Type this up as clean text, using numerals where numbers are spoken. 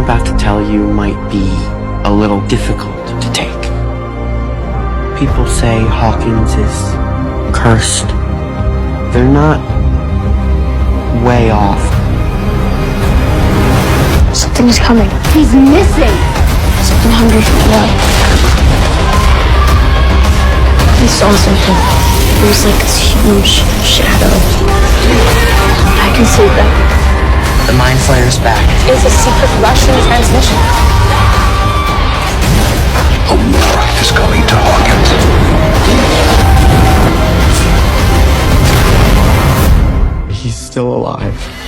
about to tell you might be a little difficult to take. People say Hawkins is cursed. They're not way off. Something's coming. He's missing. Something hungry for blood. He saw something. It was like this huge shadow. I can see that. The Mind Flayer's back. It's a secret Russian transmission. A war is coming to Hawkins. He's still alive.